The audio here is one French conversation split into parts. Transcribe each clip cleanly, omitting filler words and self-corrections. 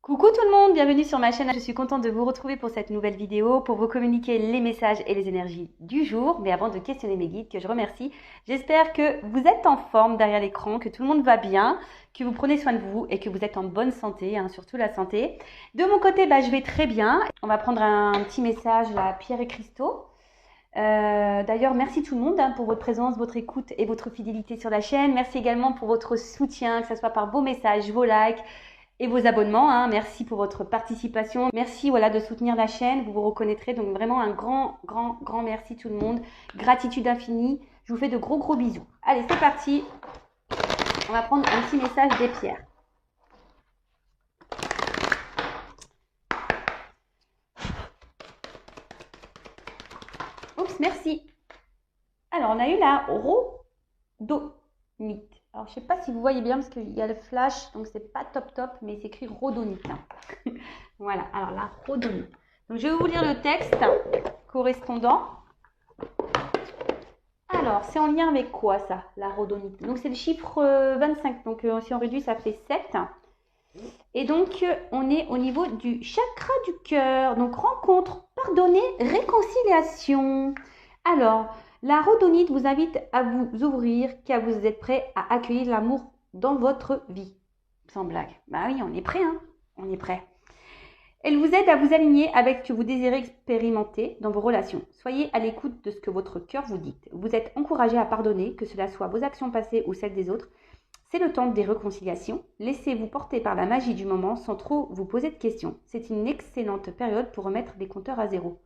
Coucou tout le monde, bienvenue sur ma chaîne. Je suis contente de vous retrouver pour cette nouvelle vidéo pour vous communiquer les messages et les énergies du jour. Mais avant de questionner mes guides, que je remercie, j'espère que vous êtes en forme derrière l'écran, que tout le monde va bien, que vous prenez soin de vous et que vous êtes en bonne santé, surtout la santé. De mon côté, je vais très bien. On va prendre un petit message, la pierre et cristaux. D'ailleurs, merci tout le monde pour votre présence, votre écoute et votre fidélité sur la chaîne. Merci également pour votre soutien, que ce soit par vos messages, vos likes et vos abonnements. Merci pour votre participation. Merci de soutenir la chaîne. Vous vous reconnaîtrez. Donc vraiment un grand merci tout le monde. Gratitude infinie. Je vous fais de gros bisous. Allez, c'est parti. On va prendre un petit message des pierres. Oups, merci. Alors, on a eu la rhodonite. Alors, je ne sais pas si vous voyez bien parce qu'il y a le flash, donc c'est pas top, mais c'est écrit rhodonite. Voilà, alors la rhodonite. Donc, je vais vous lire le texte correspondant. Alors, c'est en lien avec quoi ça, la rhodonite? Donc, c'est le chiffre 25. Donc, si on réduit, ça fait 7. Et donc, on est au niveau du chakra du cœur. Donc, rencontre, pardonner, réconciliation. Alors, la rhodonite vous invite à vous ouvrir car vous êtes prêt à accueillir l'amour dans votre vie. Sans blague. Bah oui, on est prêt, on est prêt. Elle vous aide à vous aligner avec ce que vous désirez expérimenter dans vos relations. Soyez à l'écoute de ce que votre cœur vous dicte. Vous êtes encouragé à pardonner, que cela soit vos actions passées ou celles des autres. C'est le temps des réconciliations. Laissez-vous porter par la magie du moment sans trop vous poser de questions. C'est une excellente période pour remettre les compteurs à zéro.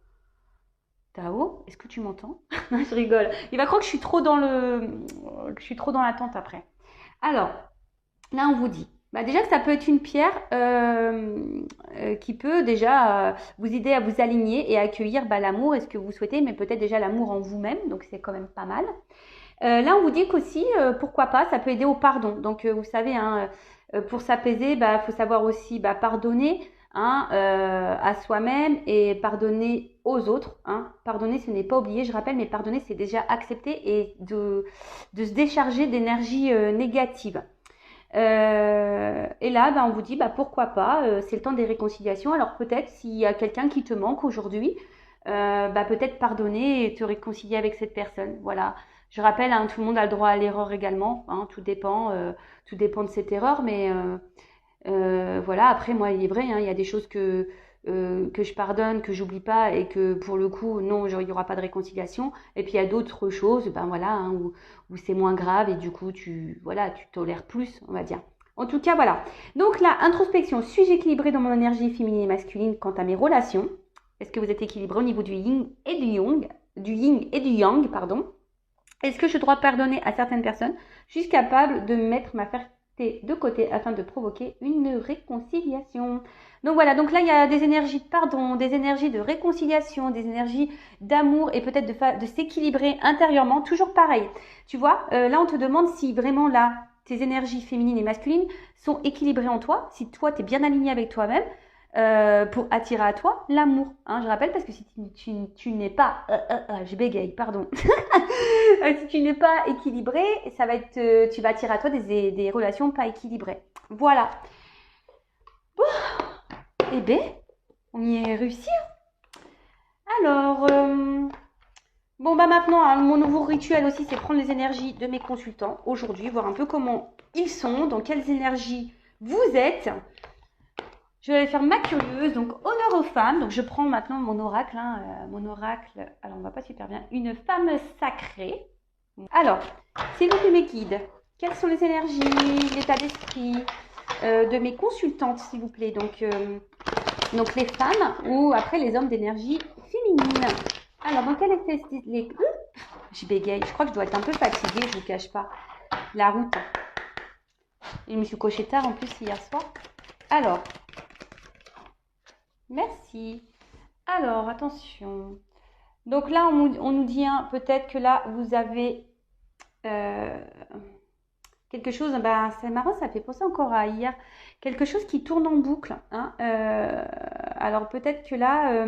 Tao, est-ce que tu m'entends? Je rigole. Il va croire que je suis trop dans l'attente après. Alors, là on vous dit, déjà que ça peut être une pierre qui peut déjà vous aider à vous aligner et à accueillir l'amour et ce que vous souhaitez, mais peut-être déjà l'amour en vous-même, donc c'est quand même pas mal. Là, on vous dit qu'aussi, pourquoi pas, ça peut aider au pardon. Donc, vous savez, pour s'apaiser, faut savoir aussi pardonner à soi-même et pardonner aux autres. Pardonner, ce n'est pas oublier, je rappelle, mais pardonner, c'est déjà accepter et de se décharger d'énergie négative. Et là, on vous dit, pourquoi pas, c'est le temps des réconciliations. Alors peut-être s'il y a quelqu'un qui te manque aujourd'hui, peut-être pardonner et te réconcilier avec cette personne. Voilà. Je rappelle, tout le monde a le droit à l'erreur également. Tout dépend de cette erreur. Mais voilà, après, moi, il est vrai, il y a des choses que je pardonne, que j'oublie pas et que pour le coup, non, il n'y aura pas de réconciliation. Et puis il y a d'autres choses, où c'est moins grave et du coup, tu tolères plus, on va dire. En tout cas, voilà. Donc là, introspection. Suis-je équilibrée dans mon énergie féminine et masculine quant à mes relations? Est-ce que vous êtes équilibré au niveau du yin et du yang, pardon? Est-ce que je dois pardonner à certaines personnes? Je suis capable de mettre ma fierté de côté afin de provoquer une réconciliation. Donc voilà, donc là il y a des énergies de pardon, des énergies de réconciliation, des énergies d'amour et peut-être de s'équilibrer intérieurement. Toujours pareil, tu vois, là on te demande si vraiment là tes énergies féminines et masculines sont équilibrées en toi, si toi tu es bien aligné avec toi-même. Pour attirer à toi l'amour. Je rappelle parce que si tu n'es pas... je bégaye, pardon. Si tu n'es pas équilibré, ça va être, tu vas attirer à toi des relations pas équilibrées. Voilà. Eh bien, on y est réussi. Alors, maintenant, mon nouveau rituel aussi, c'est prendre les énergies de mes consultants aujourd'hui, voir un peu comment ils sont, dans quelles énergies vous êtes. Je vais aller faire ma curieuse, donc honneur aux femmes. Donc je prends maintenant mon oracle, mon oracle, alors on va pas super bien, une femme sacrée. Alors, s'il vous plaît mes guides, quelles sont les énergies, l'état d'esprit de mes consultantes, s'il vous plaît. Donc les femmes ou après les hommes d'énergie féminine. Alors, dans quel état je bégaye, je crois que je dois être un peu fatiguée, je ne vous cache pas. La route. Et je me suis couchée tard en plus hier soir. Alors, merci. Alors, attention. Donc là, on nous dit peut-être que là, vous avez quelque chose, c'est marrant, ça fait penser encore à hier. Quelque chose qui tourne en boucle. Alors peut-être que là,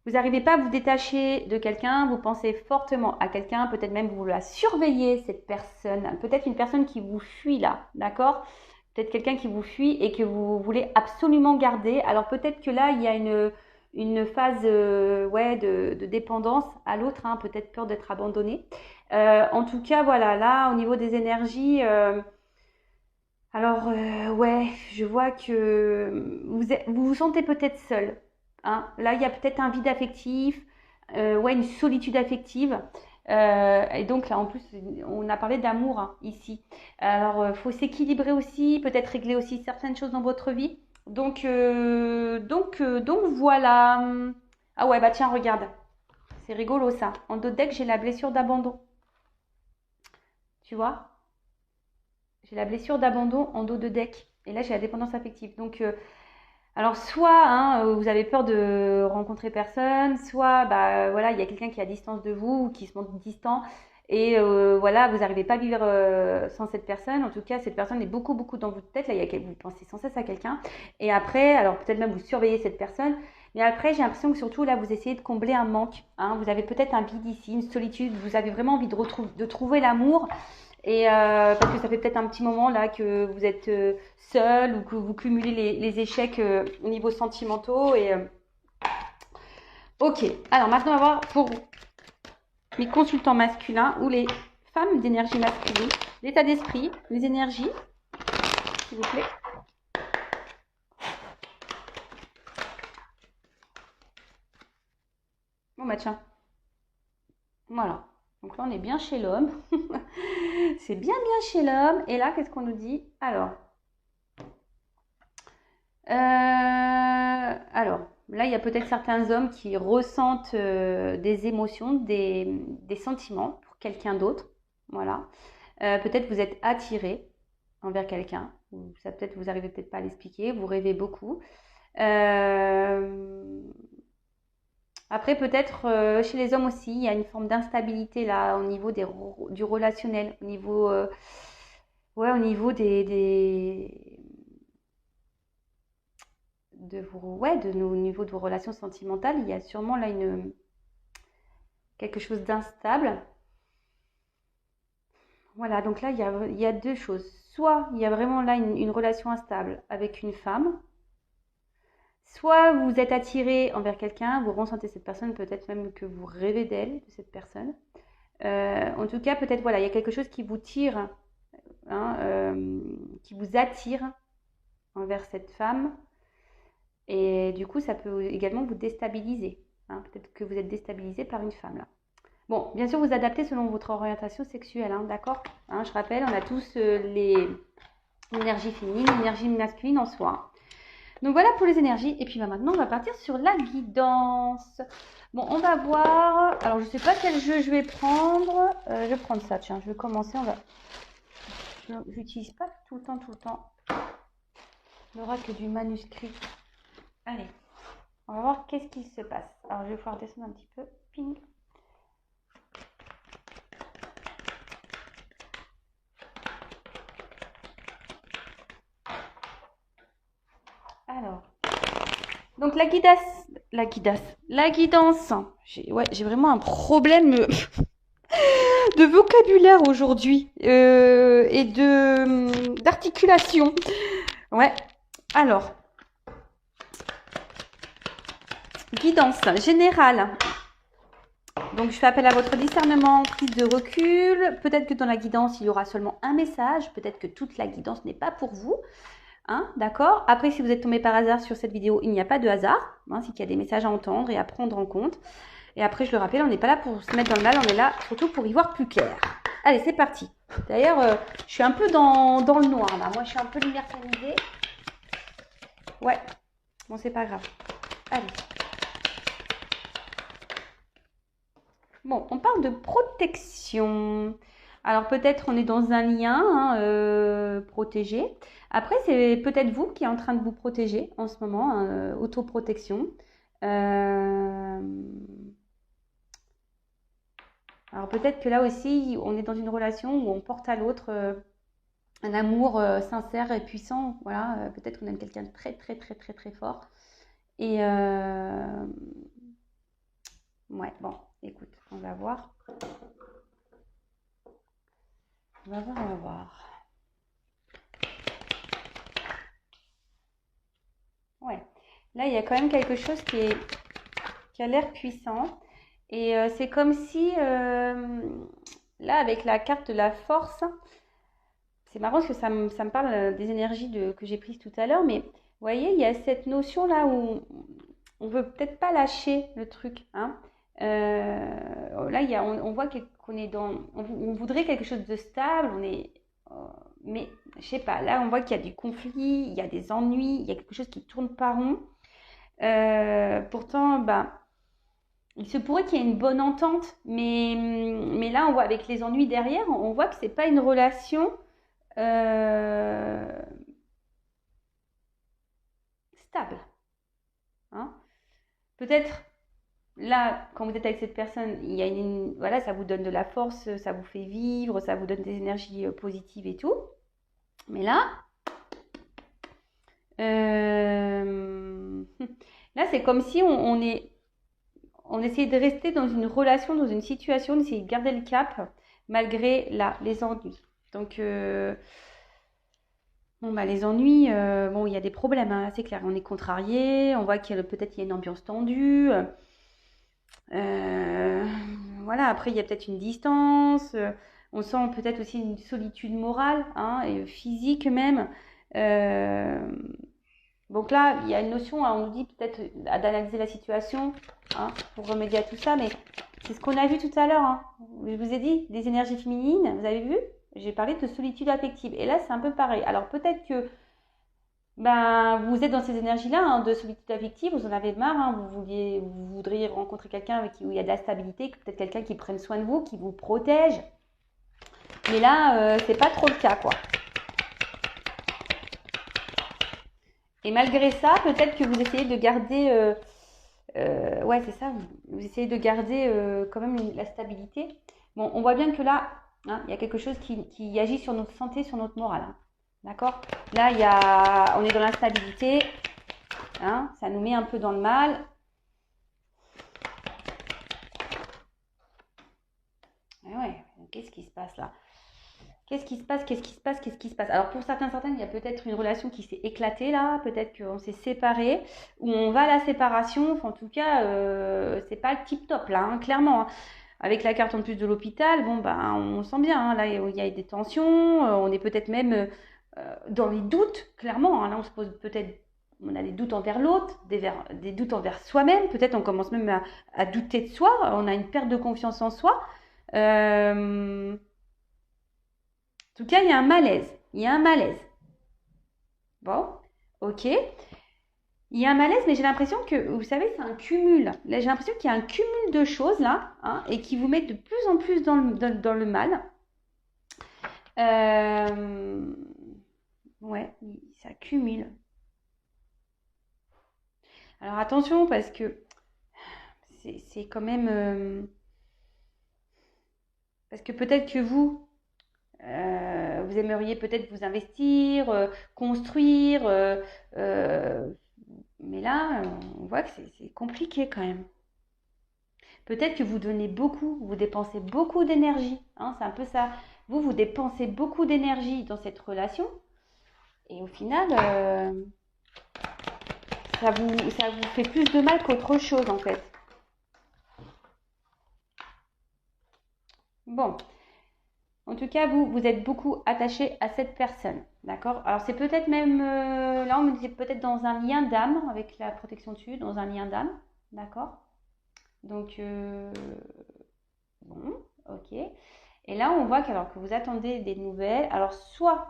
vous n'arrivez pas à vous détacher de quelqu'un, vous pensez fortement à quelqu'un, peut-être même vous la surveillez, cette personne. Peut-être une personne qui vous fuit là, d'accord? peut-être quelqu'un qui vous fuit et que vous voulez absolument garder. Alors peut-être que là, il y a une phase ouais, de dépendance à l'autre, hein, peut-être peur d'être abandonné. En tout cas, voilà, là, au niveau des énergies, alors ouais, je vois que vous vous sentez peut-être seul. Hein. Là, il y a peut-être un vide affectif, ouais, une solitude affective. Et donc là, en plus, on a parlé d'amour hein, ici. Alors, faut s'équilibrer aussi, peut-être régler aussi certaines choses dans votre vie. Donc voilà. Ah ouais, bah tiens, regarde. C'est rigolo ça. En dos de deck, j'ai la blessure d'abandon. Tu vois? J'ai la blessure d'abandon en dos de deck. Et là, j'ai la dépendance affective. Donc, alors soit hein, vous avez peur de rencontrer personne, soit bah, voilà, il y a quelqu'un qui est à distance de vous ou qui se montre distant. Et voilà, vous n'arrivez pas à vivre sans cette personne. En tout cas, cette personne est beaucoup, beaucoup dans votre tête. Là, vous pensez sans cesse à quelqu'un. Et après, alors peut-être même vous surveillez cette personne. Mais après, j'ai l'impression que surtout là, vous essayez de combler un manque. Hein. Vous avez peut-être un vide ici, une solitude. Vous avez vraiment envie de trouver l'amour. Et parce que ça fait peut-être un petit moment là que vous êtes seul ou que vous cumulez les échecs au niveau sentimentaux. Et ok, alors maintenant on va voir pour mes consultants masculins ou les femmes d'énergie masculine, l'état d'esprit, les énergies, s'il vous plaît. Bon bah tiens, voilà. Donc là on est bien chez l'homme. C'est bien chez l'homme. Et là qu'est-ce qu'on nous dit? Alors, là, il y a peut-être certains hommes qui ressentent des émotions, des sentiments pour quelqu'un d'autre. Voilà. Peut-être vous êtes attiré envers quelqu'un. Ça peut-être vous arrivez peut-être pas à l'expliquer. Vous rêvez beaucoup. Euh, Après, peut-être chez les hommes aussi, il y a une forme d'instabilité là au niveau du relationnel, au niveau, ouais, au niveau au niveau de vos relations sentimentales, il y a sûrement là quelque chose d'instable. Voilà, donc là, il y a deux choses. Soit il y a vraiment là une relation instable avec une femme, soit vous êtes attiré envers quelqu'un, vous ressentez cette personne, peut-être même que vous rêvez d'elle, de cette personne. En tout cas, peut-être voilà, il y a quelque chose qui vous tire, hein, qui vous attire envers cette femme. Et du coup, ça peut également vous déstabiliser. Hein. Peut-être que vous êtes déstabilisé par une femme là. Bon, bien sûr, vous adaptez selon votre orientation sexuelle, hein, d'accord hein, je rappelle, on a tous l'énergie féminine, l'énergie masculine en soi. Donc voilà pour les énergies. Et puis bah, maintenant, on va partir sur la guidance. Bon, on va voir. Alors, je ne sais pas quel jeu je vais prendre. Je vais prendre ça, tiens, je vais commencer. Je n'utilise pas tout le temps. L'oracle du manuscrit. Allez, on va voir qu'est-ce qui se passe. Alors, je vais pouvoir descendre un petit peu. Ping. Alors, donc la guidance. J'ai vraiment un problème de vocabulaire aujourd'hui et d'articulation. Ouais. Alors, guidance générale. Donc, je fais appel à votre discernement, prise de recul. Peut-être que dans la guidance, il y aura seulement un message. Peut-être que toute la guidance n'est pas pour vous. Hein, d'accord. Après, si vous êtes tombé par hasard sur cette vidéo, il n'y a pas de hasard. Hein, c'est qu'il y a des messages à entendre et à prendre en compte. Et après, je le rappelle, on n'est pas là pour se mettre dans le mal, on est là surtout pour y voir plus clair. Allez, c'est parti. D'ailleurs, je suis un peu dans le noir là. Moi, je suis un peu lumière tamisée. Ouais. Bon, c'est pas grave. Allez. Bon, on parle de protection. Alors peut-être on est dans un lien hein, protégé. Après, c'est peut-être vous qui êtes en train de vous protéger en ce moment, hein, autoprotection. Alors peut-être que là aussi, on est dans une relation où on porte à l'autre un amour sincère et puissant. Voilà, peut-être qu'on aime quelqu'un de très fort. Et ouais, bon, écoute, on va voir. On va voir. Ouais. Là, il y a quand même quelque chose qui a l'air puissant. Et c'est comme si, là, avec la carte de la force, c'est marrant parce que ça me parle des énergies que j'ai prises tout à l'heure, mais vous voyez, il y a cette notion-là où on veut peut-être pas lâcher le truc, hein. Là, on voit qu'on est on voudrait quelque chose de stable, euh, mais je sais pas, là, on voit qu'il y a du conflit, il y a des ennuis, il y a quelque chose qui tourne pas rond. Pourtant, bah, il se pourrait qu'il y ait une bonne entente, mais là, on voit avec les ennuis derrière, on voit que c'est pas une relation euh, stable, hein. Peut-être là, quand vous êtes avec cette personne, il y a voilà, ça vous donne de la force, ça vous fait vivre, ça vous donne des énergies positives et tout. Mais là, là, c'est comme si on essayait de rester dans une relation, dans une situation, d'essayer de garder le cap malgré là, les ennuis. Donc, bon, bah, les ennuis, bon, il y a des problèmes, hein, c'est clair. On est contrarié, on voit qu'il y a peut-être il y a une ambiance tendue. Euh, voilà, après, il y a peut-être une distance. On sent peut-être aussi une solitude morale, hein, et physique même. Euh, donc là, il y a une notion, hein, on nous dit peut-être d'analyser la situation, hein, pour remédier à tout ça, mais c'est ce qu'on a vu tout à l'heure, hein. Je vous ai dit, des énergies féminines, vous avez vu? J'ai parlé de solitude affective. Et là, c'est un peu pareil. Alors peut-être que ben, vous êtes dans ces énergies-là, hein, de solitude affective, vous en avez marre, hein, vous voudriez rencontrer quelqu'un avec qui où il y a de la stabilité, peut-être quelqu'un qui prenne soin de vous, qui vous protège. Mais là, c'est pas trop le cas, quoi. Et malgré ça, peut-être que vous essayez de garder, ouais, c'est ça, vous essayez de garder quand même la stabilité. Bon, on voit bien que là, hein, il y a quelque chose qui agit sur notre santé, sur notre morale, hein. D'accord? Là, on est dans l'instabilité, hein, ça nous met un peu dans le mal. Ah ouais, qu'est-ce qui se passe là? Qu'est-ce qui se passe? Qu'est-ce qui se passe? Qu'est-ce qui se passe? Alors pour certaines, il y a peut-être une relation qui s'est éclatée là, peut-être qu'on s'est séparés, ou on va à la séparation. Enfin, en tout cas, c'est pas le tip top là, hein, clairement, hein. Avec la carte en plus de l'hôpital, bon ben on sent bien, hein, là il y a des tensions, on est peut-être même dans les doutes, clairement, hein. Là on se pose peut-être, on a des doutes envers l'autre, des doutes envers soi-même, peut-être on commence même à douter de soi, on a une perte de confiance en soi. En tout cas, il y a un malaise. Il y a un malaise. Bon, ok. Il y a un malaise, mais j'ai l'impression que, vous savez, c'est un cumul. Là, j'ai l'impression qu'il y a un cumul de choses, là, hein, et qui vous mettent de plus en plus dans le mal. Euh, ouais, ça cumule. Alors attention, parce que c'est quand même... parce que peut-être que vous aimeriez peut-être vous investir, construire, euh, mais là, on voit que c'est compliqué quand même. Peut-être que vous donnez beaucoup, vous dépensez beaucoup d'énergie, hein, c'est un peu ça. Vous dépensez beaucoup d'énergie dans cette relation et au final, ça vous fait plus de mal qu'autre chose en fait. Bon, en tout cas, vous êtes beaucoup attaché à cette personne, d'accord? Alors c'est peut-être même, là on me disait peut-être dans un lien d'âme avec la protection dessus, dans un lien d'âme, d'accord? Donc, bon, ok. Et là, on voit qu'alors que vous attendez des nouvelles, alors soit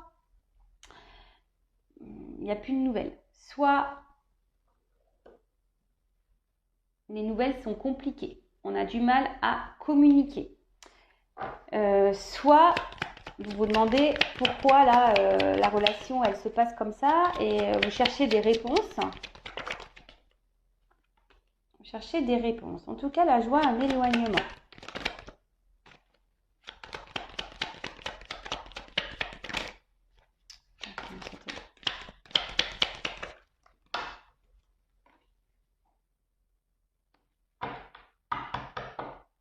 il n'y a plus de nouvelles, soit les nouvelles sont compliquées, on a du mal à communiquer, soit vous vous demandez pourquoi là la relation elle se passe comme ça et vous cherchez des réponses. Vous cherchez des réponses. En tout cas, la joie, un éloignement.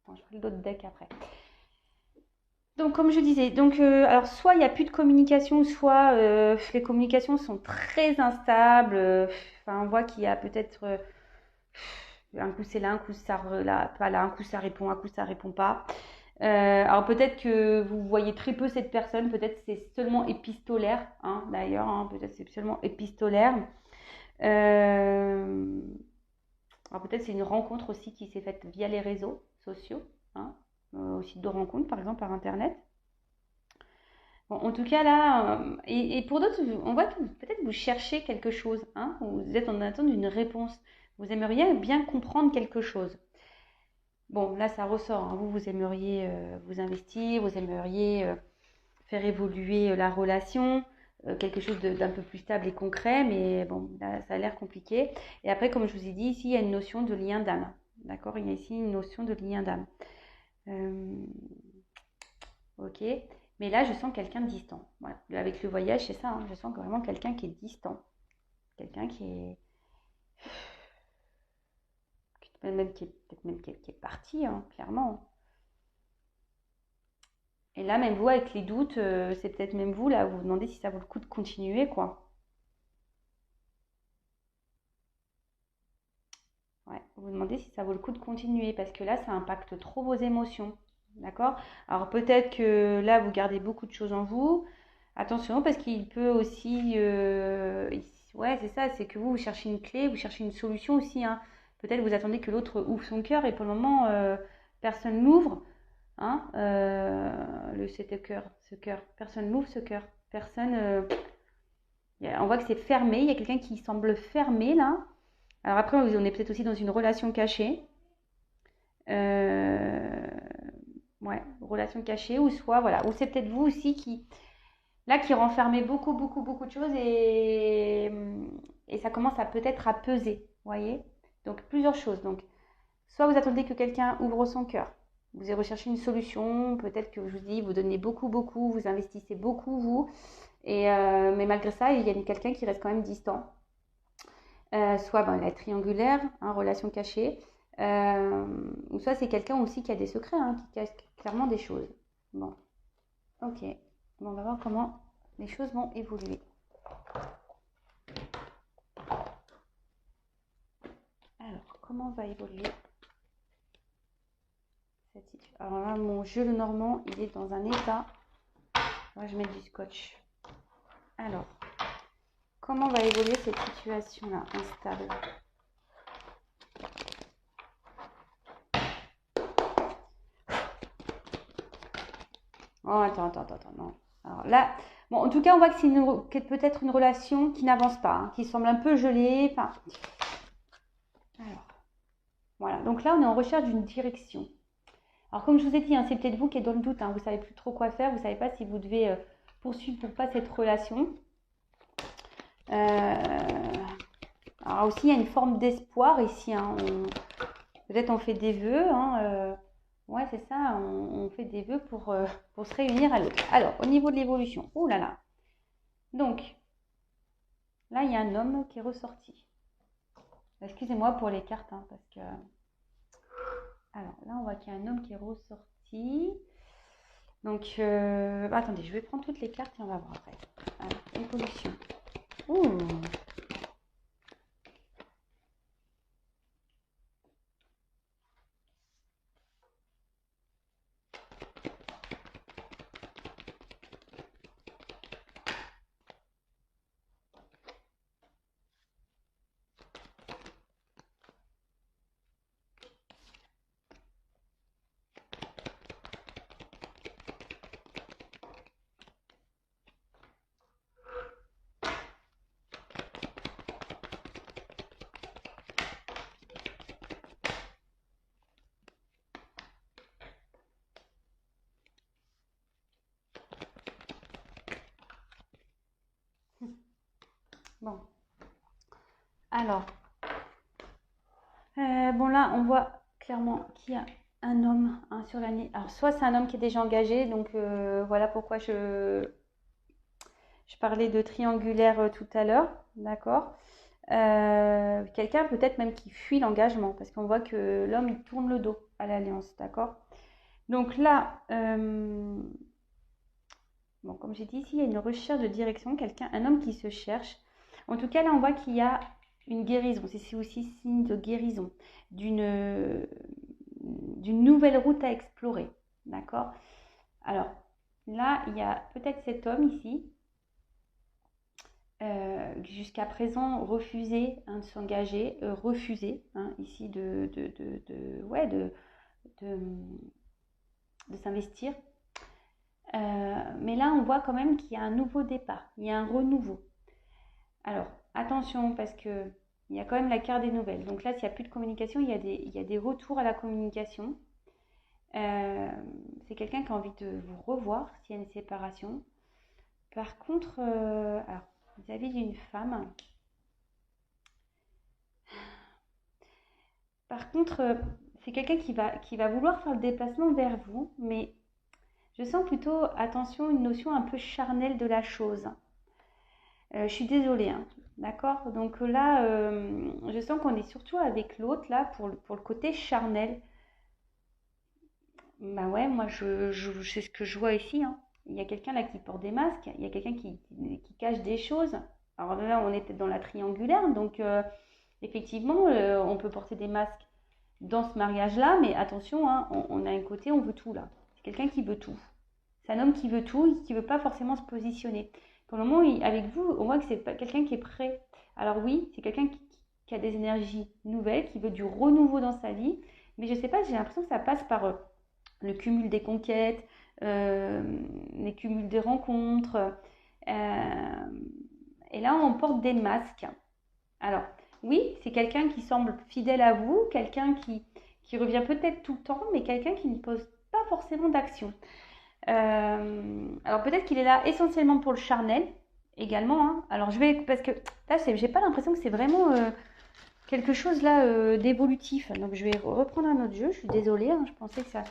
Bon, je ferai d'autres decks après. Donc, comme je disais, donc, alors soit il n'y a plus de communication, soit les communications sont très instables. Enfin, on voit qu'il y a peut-être un coup c'est là, un coup ça là, pas là, un coup ça répond pas. Alors peut-être que vous voyez très peu cette personne, peut-être c'est seulement épistolaire, hein, d'ailleurs, hein, peut-être c'est seulement épistolaire. Euh, alors peut-être c'est une rencontre aussi qui s'est faite via les réseaux sociaux, hein, au site de rencontre par exemple par internet. Bon, en tout cas là, et pour d'autres, on voit que peut-être vous cherchez quelque chose, hein, ou vous êtes en attente d'une réponse. Vous aimeriez bien comprendre quelque chose. Bon, là ça ressort, hein, vous aimeriez vous investir, vous aimeriez faire évoluer la relation, quelque chose d'un peu plus stable et concret, mais bon, là, ça a l'air compliqué. Et après, comme je vous ai dit, ici, il y a une notion de lien d'âme. D'accord? Il y a ici une notion de lien d'âme. Euh, ok. Mais là, je sens quelqu'un de distant. Voilà. Avec le voyage, c'est ça, hein. Je sens vraiment quelqu'un qui est distant. Quelqu'un peut-être même qui est parti, hein, clairement. Et là, même vous, avec les doutes, c'est peut-être même vous, là, vous vous demandez si ça vaut le coup de continuer, quoi. Ouais, vous vous demandez si ça vaut le coup de continuer parce que là, ça impacte trop vos émotions. D'accord? Alors peut-être que là, vous gardez beaucoup de choses en vous. Attention, parce qu'il peut aussi... ouais, c'est ça, c'est que vous cherchez une clé, vous cherchez une solution aussi, hein. Peut-être vous attendez que l'autre ouvre son cœur et pour le moment, personne n'ouvre. Hein, ce cœur. Personne n'ouvre ce cœur. Personne... on voit que c'est fermé, il y a quelqu'un qui semble fermé là. Alors après, on est peut-être aussi dans une relation cachée. Euh, ouais, relation cachée, ou soit, voilà, ou c'est peut-être vous aussi qui renfermez beaucoup, beaucoup, beaucoup de choses et ça commence à peut-être à peser, vous voyez? Donc, plusieurs choses. Donc, soit vous attendez que quelqu'un ouvre son cœur, vous recherchez une solution, peut-être que je vous dis, vous donnez beaucoup, beaucoup, vous investissez beaucoup, vous, mais malgré ça, il y a quelqu'un qui reste quand même distant. Soit la triangulaire, hein, relation cachée, ou soit c'est quelqu'un aussi qui a des secrets, hein, qui cache clairement des choses. Bon, ok. Bon, on va voir comment les choses vont évoluer. Alors, comment va évoluer cette situation? Alors là, mon jeu le normand, il est dans un état. Moi, je mets du scotch. Alors, comment va évoluer cette situation-là, instable? Oh, attends, non. Alors là, bon, en tout cas, on voit que c'est peut-être une relation qui n'avance pas, hein, qui semble un peu gelée. Enfin, alors, voilà. Donc là, on est en recherche d'une direction. Alors, comme je vous ai dit, hein, c'est peut-être vous qui êtes dans le doute, hein, vous ne savez plus trop quoi faire, vous ne savez pas si vous devez poursuivre ou pas cette relation. Alors aussi, il y a une forme d'espoir ici, hein. Peut-être on fait des vœux, hein, ouais, c'est ça, on fait des vœux pour se réunir à l'autre. Alors, au niveau de l'évolution, oh là là. Donc, là, il y a un homme qui est ressorti. Excusez-moi pour les cartes, hein, parce que... Alors, là, on voit qu'il y a un homme qui est ressorti. Donc, attendez, je vais prendre toutes les cartes et on va voir après. Alors, évolution. Ouh. Bon. Alors, bon là, on voit clairement qu'il y a un homme, hein, sur l'année. Alors, soit c'est un homme qui est déjà engagé, donc voilà pourquoi je parlais de triangulaire tout à l'heure, d'accord? Quelqu'un peut-être même qui fuit l'engagement, parce qu'on voit que l'homme il tourne le dos à l'alliance, d'accord? Donc là, Bon, comme j'ai dit, ici, il y a une recherche de direction, un homme qui se cherche. En tout cas, là, on voit qu'il y a une guérison. C'est aussi signe de guérison, d'une nouvelle route à explorer. D'accord? Alors, là, il y a peut-être cet homme ici, jusqu'à présent refusé de s'engager, refusé ici ouais, de s'investir. Mais là, on voit quand même qu'il y a un nouveau départ, il y a un renouveau. Alors, attention, parce que il y a quand même la carte des nouvelles. Donc là, s'il n'y a plus de communication, il y a des retours à la communication. C'est quelqu'un qui a envie de vous revoir s'il y a une séparation. Par contre, alors, vis-à-vis d'une femme, par contre, c'est quelqu'un qui va vouloir faire le déplacement vers vous, mais je sens plutôt, attention, une notion un peu charnelle de la chose. Je suis désolée, hein, d'accord? Donc là, je sens qu'on est surtout avec l'autre, là, pour le côté charnel. Bah ouais, moi, c'est ce que je vois ici, hein. Il y a quelqu'un là qui porte des masques, il y a quelqu'un qui cache des choses. Alors là, on est peut-être dans la triangulaire, donc effectivement, on peut porter des masques dans ce mariage-là, mais attention, hein, on a un côté, on veut tout là. C'est quelqu'un qui veut tout. C'est un homme qui veut tout et qui ne veut pas forcément se positionner. Pour le moment, avec vous, on voit que c'est pas quelqu'un qui est prêt. Alors oui, c'est quelqu'un qui a des énergies nouvelles, qui veut du renouveau dans sa vie, mais je ne sais pas, j'ai l'impression que ça passe par le cumul des conquêtes, les cumuls des rencontres. euh, et là, on porte des masques. Alors, oui, c'est quelqu'un qui semble fidèle à vous, quelqu'un qui revient peut-être tout le temps, mais quelqu'un qui ne pose pas forcément d'action. Alors peut-être qu'il est là essentiellement pour le charnel également, hein. Alors parce que là, j'ai pas l'impression que c'est vraiment quelque chose là d'évolutif. Donc je vais reprendre un autre jeu. Je suis désolée, hein, je pensais que ça.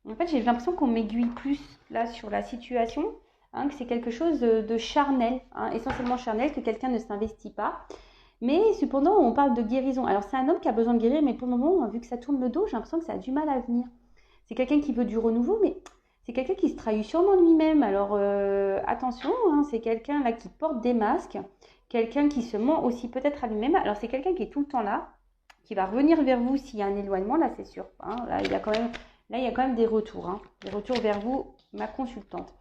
En fait, j'ai l'impression qu'on m'aiguille plus là sur la situation, hein, que c'est quelque chose de charnel, hein, essentiellement charnel, que quelqu'un ne s'investit pas. Mais cependant, on parle de guérison. Alors, c'est un homme qui a besoin de guérir, mais pour le moment, vu que ça tourne le dos, j'ai l'impression que ça a du mal à venir. C'est quelqu'un qui veut du renouveau, mais c'est quelqu'un qui se trahit sûrement lui-même. Alors, attention, hein, c'est quelqu'un là qui porte des masques, quelqu'un qui se ment aussi peut-être à lui-même. Alors, c'est quelqu'un qui est tout le temps là, qui va revenir vers vous s'il y a un éloignement, là, c'est sûr. Hein. Là, il y a quand même des retours, hein, des retours vers vous, ma consultante.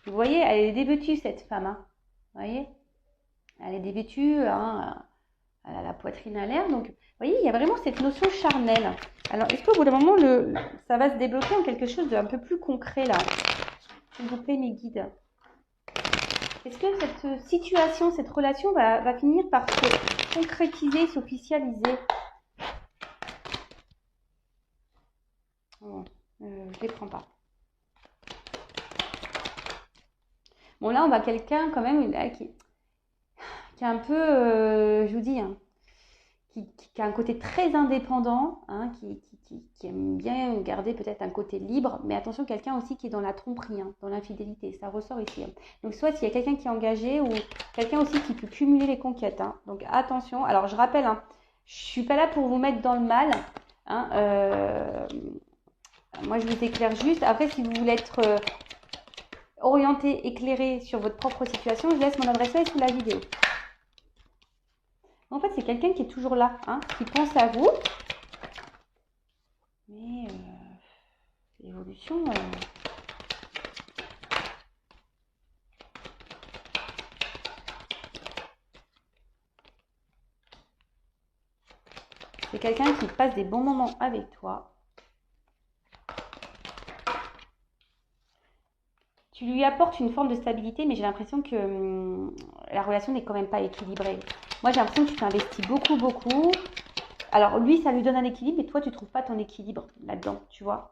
Vous voyez, elle est dévêtue, cette femme. Hein. Vous voyez, elle est dévêtue, hein, elle a la poitrine à l'air. Donc, vous voyez, il y a vraiment cette notion charnelle. Alors, est-ce qu'au bout d'un moment, ça va se débloquer en quelque chose d'un peu plus concret, là? S'il vous plaît, mes guides. Est-ce que cette situation, cette relation va finir par se concrétiser, s'officialiser? Bon, je ne les prends pas. Bon, là, on va quelqu'un quand même qui est un peu, je vous dis, hein, qui a un côté très indépendant, hein, qui aime bien garder peut-être un côté libre, mais attention, quelqu'un aussi qui est dans la tromperie, hein, dans l'infidélité, ça ressort ici. Hein. Donc soit s'il y a quelqu'un qui est engagé ou quelqu'un aussi qui peut cumuler les conquêtes. Hein. Donc attention, alors je rappelle, hein, je ne suis pas là pour vous mettre dans le mal. Hein, moi, je vous éclaire juste. Après, si vous voulez être orienté, éclairé sur votre propre situation, je laisse mon adresse mail sous la vidéo. En fait, c'est quelqu'un qui est toujours là, hein, qui pense à vous. Mais l'évolution... c'est quelqu'un qui passe des bons moments avec toi. Tu lui apportes une forme de stabilité, mais j'ai l'impression que la relation n'est quand même pas équilibrée. Moi, j'ai l'impression que tu t'investis beaucoup, beaucoup. Alors, lui, ça lui donne un équilibre, mais toi, tu ne trouves pas ton équilibre là-dedans, tu vois.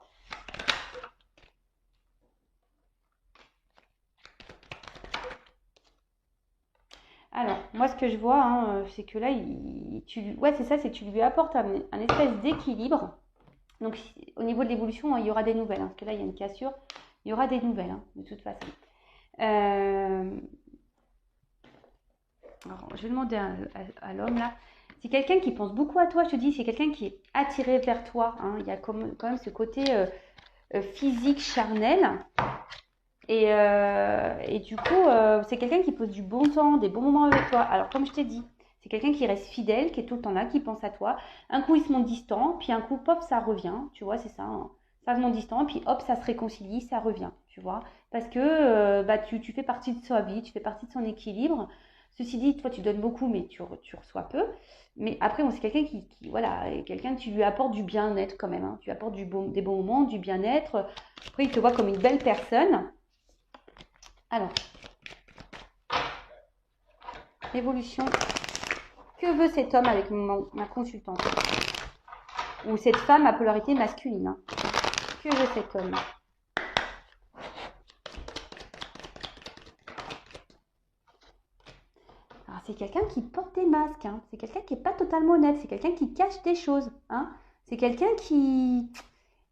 Alors, moi, ce que je vois, hein, c'est que là, ouais, c'est ça, c'est que tu lui apportes un espèce d'équilibre. Donc, au niveau de l'évolution, hein, il y aura des nouvelles, hein, parce que là, il y a une cassure. Il y aura des nouvelles, hein, de toute façon. Alors, je vais demander à l'homme, là. C'est quelqu'un qui pense beaucoup à toi, je te dis, c'est quelqu'un qui est attiré vers toi. Hein. Il y a quand même ce côté physique, charnel. Et du coup, c'est quelqu'un qui pose du bon temps, des bons moments avec toi. Alors, comme je t'ai dit, c'est quelqu'un qui reste fidèle, qui est tout le temps là, qui pense à toi. Un coup, il se montre distant, puis un coup, pop, ça revient. Tu vois, c'est ça. Hein. Ça se montre distant, puis hop, ça se réconcilie, ça revient. Tu vois, parce que bah, tu fais partie de sa vie, tu fais partie de son équilibre. Ceci dit, toi, tu donnes beaucoup, mais tu reçois peu. Mais après, bon, c'est quelqu'un voilà, quelqu'un, tu lui apportes du bien-être quand même. Hein. Tu lui apportes des bons moments, du bien-être. Après, il te voit comme une belle personne. Alors, évolution. Que veut cet homme avec ma consultante? Ou cette femme à polarité masculine. Hein. Que veut cet homme? Alors, c'est quelqu'un qui porte des masques. Hein. C'est quelqu'un qui n'est pas totalement honnête. C'est quelqu'un qui cache des choses. Hein. C'est quelqu'un qui...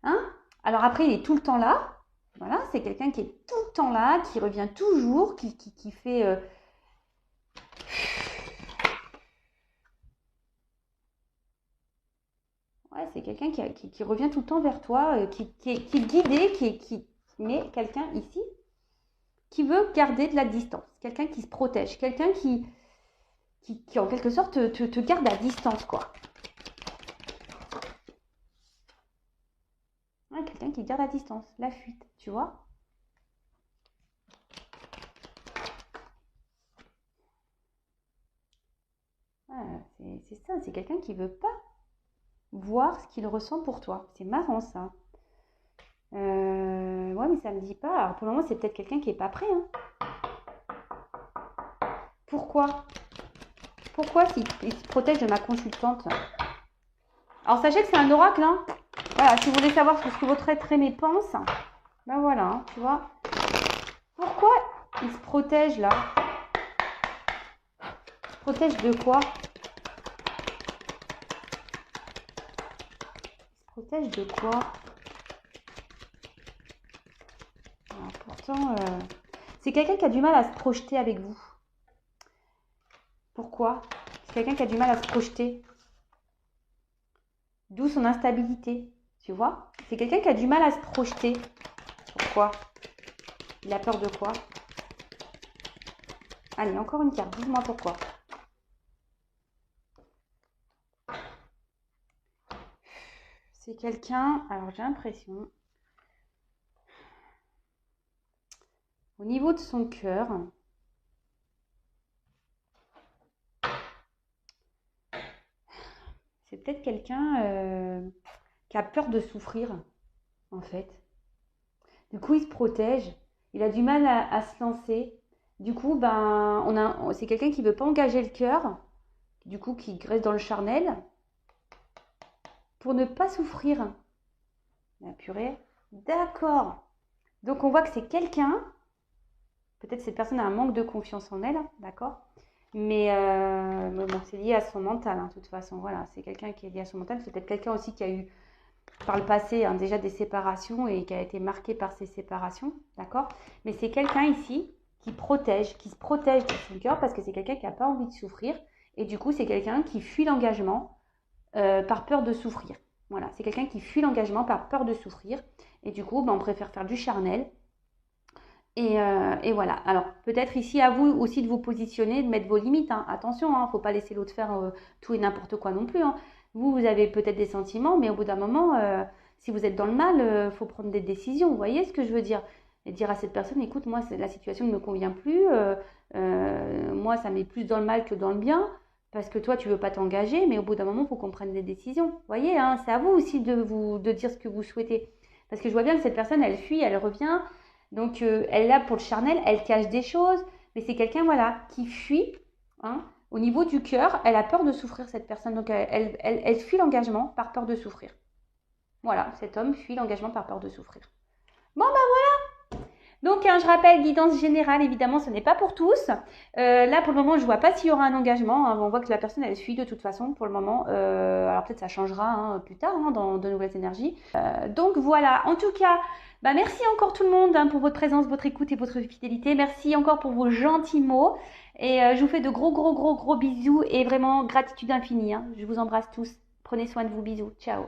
Hein. Alors après, il est tout le temps là. Voilà, c'est quelqu'un qui est tout le temps là, qui revient toujours, qui fait... Ouais, c'est quelqu'un qui revient tout le temps vers toi, qui est guidé, mais quelqu'un ici qui veut garder de la distance, quelqu'un qui se protège, quelqu'un qui en quelque sorte te garde à distance, quoi. Ouais, quelqu'un qui garde à distance, la fuite, tu vois. C'est ça, c'est quelqu'un qui veut pas voir ce qu'il ressent pour toi. C'est marrant, ça. Ouais, mais ça me dit pas. Alors, pour le moment, c'est peut-être quelqu'un qui est pas prêt. Hein. Pourquoi? Pourquoi il se protège de ma consultante? Alors, sachez que c'est un oracle. Hein. Voilà, si vous voulez savoir ce que votre être aimé pense, ben voilà, hein, tu vois. Pourquoi il se protège là? Il se protège de quoi? Il se protège de quoi? Alors, pourtant, c'est quelqu'un qui a du mal à se projeter avec vous. Pourquoi? C'est quelqu'un qui a du mal à se projeter. D'où son instabilité, tu vois? C'est quelqu'un qui a du mal à se projeter. Pourquoi? Il a peur de quoi? Allez, encore une carte, dis-moi pourquoi. C'est quelqu'un, alors j'ai l'impression, au niveau de son cœur, c'est peut-être quelqu'un qui a peur de souffrir, en fait. Du coup, il se protège, il a du mal à se lancer. Du coup, ben, c'est quelqu'un qui ne veut pas engager le cœur, du coup, qui reste dans le charnel, pour ne pas souffrir. La purée, d'accord. Donc, on voit que c'est quelqu'un, peut-être cette personne a un manque de confiance en elle, d'accord? Mais bon, c'est lié à son mental, hein, de toute façon. Voilà, c'est quelqu'un qui est lié à son mental. C'est peut-être quelqu'un aussi qui a eu par le passé hein, déjà des séparations et qui a été marqué par ces séparations, d'accord? Mais c'est quelqu'un ici qui se protège de son cœur parce que c'est quelqu'un qui n'a pas envie de souffrir. Et du coup, c'est quelqu'un qui fuit l'engagement par peur de souffrir. Voilà, c'est quelqu'un qui fuit l'engagement par peur de souffrir. Et du coup, ben, on préfère faire du charnel. Et voilà. Alors, peut-être ici, à vous aussi de vous positionner, de mettre vos limites. Hein. Attention, il ne faut pas laisser l'autre faire tout et n'importe quoi non plus. Hein. Vous avez peut-être des sentiments, mais au bout d'un moment, si vous êtes dans le mal, il faut prendre des décisions. Vous voyez ce que je veux dire? Et dire à cette personne, écoute, moi, la situation ne me convient plus. Moi, ça met plus dans le mal que dans le bien. Parce que toi, tu ne veux pas t'engager, mais au bout d'un moment, il faut qu'on prenne des décisions. Vous voyez, hein, c'est à vous aussi de dire ce que vous souhaitez. Parce que je vois bien que cette personne, elle fuit, elle revient. Donc, elle est là pour le charnel, elle cache des choses, mais c'est quelqu'un, voilà, qui fuit. Hein, au niveau du cœur, elle a peur de souffrir, cette personne. Donc, elle fuit l'engagement par peur de souffrir. Voilà, cet homme fuit l'engagement par peur de souffrir. Bon, ben voilà. Donc, hein, je rappelle, guidance générale, évidemment, ce n'est pas pour tous. Là, pour le moment, je ne vois pas s'il y aura un engagement. Hein. On voit que la personne, elle fuit de toute façon pour le moment. Alors, peut-être ça changera hein, plus tard hein, dans de nouvelles énergies. Donc, voilà. En tout cas, bah, merci encore tout le monde hein, pour votre présence, votre écoute et votre fidélité. Merci encore pour vos gentils mots. Et je vous fais de gros bisous et vraiment gratitude infinie. Hein. Je vous embrasse tous. Prenez soin de vous. Bisous. Ciao.